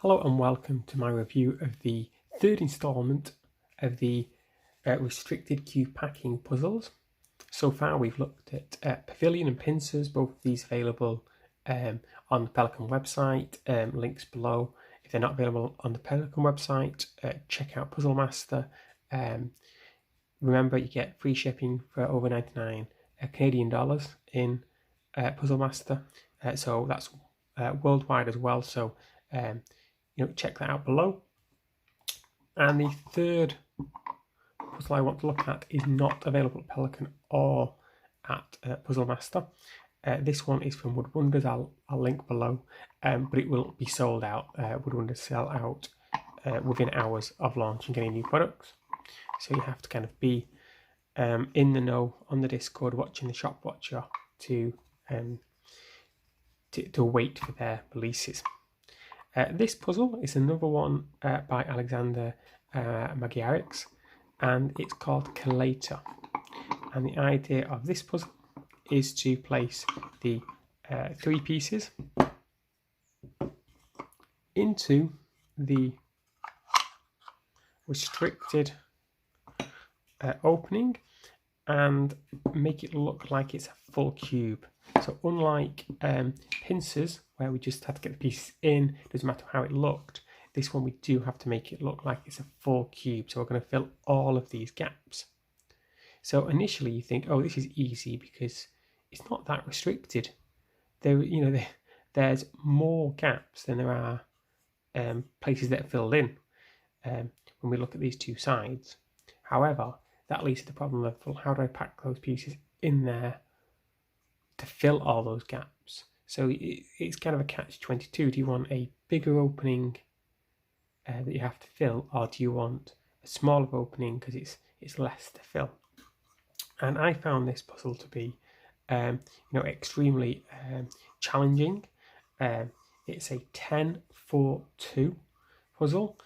Hello and welcome to my review of the third instalment of the restricted cube packing puzzles. So far we've looked at Pavilion and Pincers, both of these available on the Pelican website, links below. If they're not available on the Pelican website, check out Puzzle Master. Remember, you get free shipping for over 99 Canadian dollars in Puzzle Master, so that's worldwide as well. So check that out below. And the third puzzle I want to look at is not available at Pelican or at Puzzle Master. This one is from Wood Wonders. I'll link below, but it will be sold out. Wood Wonders sell out within hours of launching any new products. So you have to kind of be in the know on the Discord, watching the Shop Watcher to wait for their releases. This puzzle is another one by Alexander Magyarics, and it's called Collator. And the idea of this puzzle is to place the 3 pieces into the restricted opening and make it look like it's a full cube. So unlike Pincers, where we just had to get the pieces in, doesn't matter how it looked, this one we do have to make it look like it's a full cube. So we're going to fill all of these gaps. So initially you think, oh, this is easy because it's not that restricted. There's more gaps than there are places that are filled in when we look at these two sides. However, that leads to the problem of, well, how do I pack those pieces in there to fill all those gaps? So it's kind of a catch-22. Do you want a bigger opening that you have to fill, or do you want a smaller opening because it's less to fill? And I found this puzzle to be extremely challenging. It's a 10-4-2 puzzle.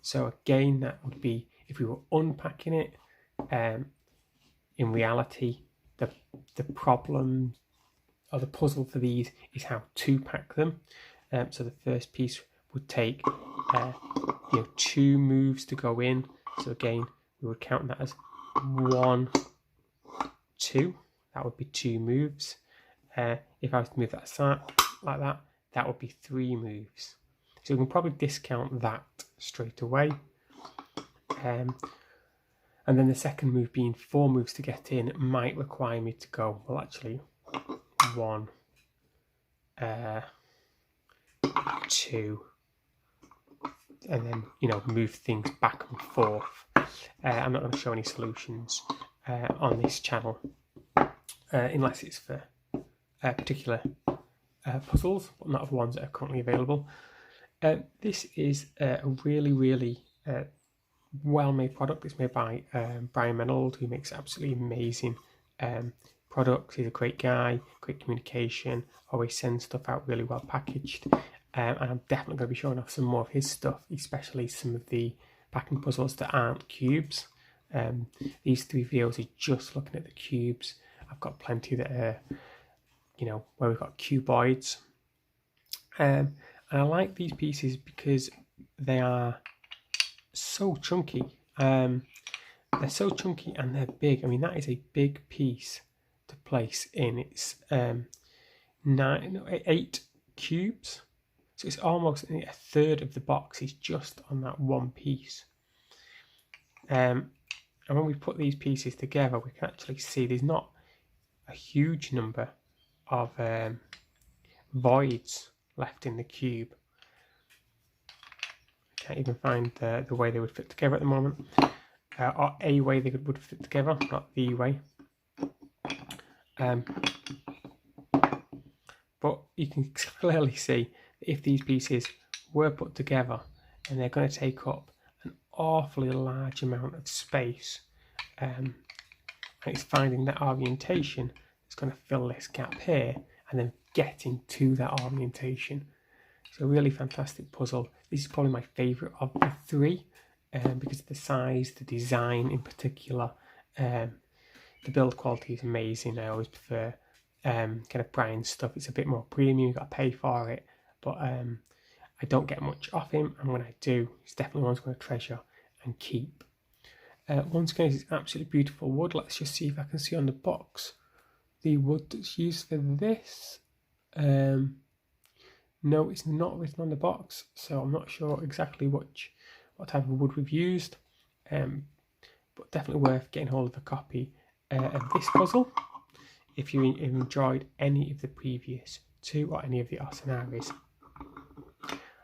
So again, that would be if we were unpacking it. In reality, the problem or the puzzle for these is how to pack them. So the first piece would take 2 moves to go in. So again, we would count that as 1, 2. That would be 2 moves. If I was to move that aside like that, that would be 3 moves. So we can probably discount that straight away. And then the second move being 4 moves to get in might require me to go, well, actually, 1, 2, and then, move things back and forth. I'm not going to show any solutions on this channel unless it's for particular puzzles, but not for ones that are currently available. This is a really, really well-made product. It's made by Brian Menold, who makes absolutely amazing products. He's a great guy, great communication, always sends stuff out really well packaged. And I'm definitely going to be showing off some more of his stuff, especially some of the packing puzzles that aren't cubes. These 3 videos are just looking at the cubes. I've got plenty that are, where we've got cuboids. And I like these pieces because they are so chunky. They're so chunky and they're big. I mean, that is a big piece to place in. It's 8 cubes, so it's almost a third of the box is just on that one piece. And when we put these pieces together, we can actually see there's not a huge number of voids left in the cube. Can't even find the way they would fit together at the moment, or a way they would fit together, not the way. But you can clearly see that if these pieces were put together, and they're going to take up an awfully large amount of space, and it's finding that orientation that's going to fill this gap here, and then getting to that orientation. It's a really fantastic puzzle. This is probably my favourite of the 3 because of the size, the design in particular. The build quality is amazing. I always prefer kind of Brian's stuff. It's a bit more premium, you've got to pay for it. But I don't get much off him, and when I do, he's definitely one I'm going to treasure and keep. Once again, it's absolutely beautiful wood. Let's just see if I can see on the box the wood that's used for this. No, it's not written on the box, so I'm not sure exactly what type of wood we've used, but definitely worth getting hold of a copy of this puzzle if you enjoyed any of the previous two or any of the Arsenaries.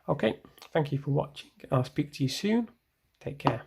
Okay, thank you for watching. I'll speak to you soon. Take care.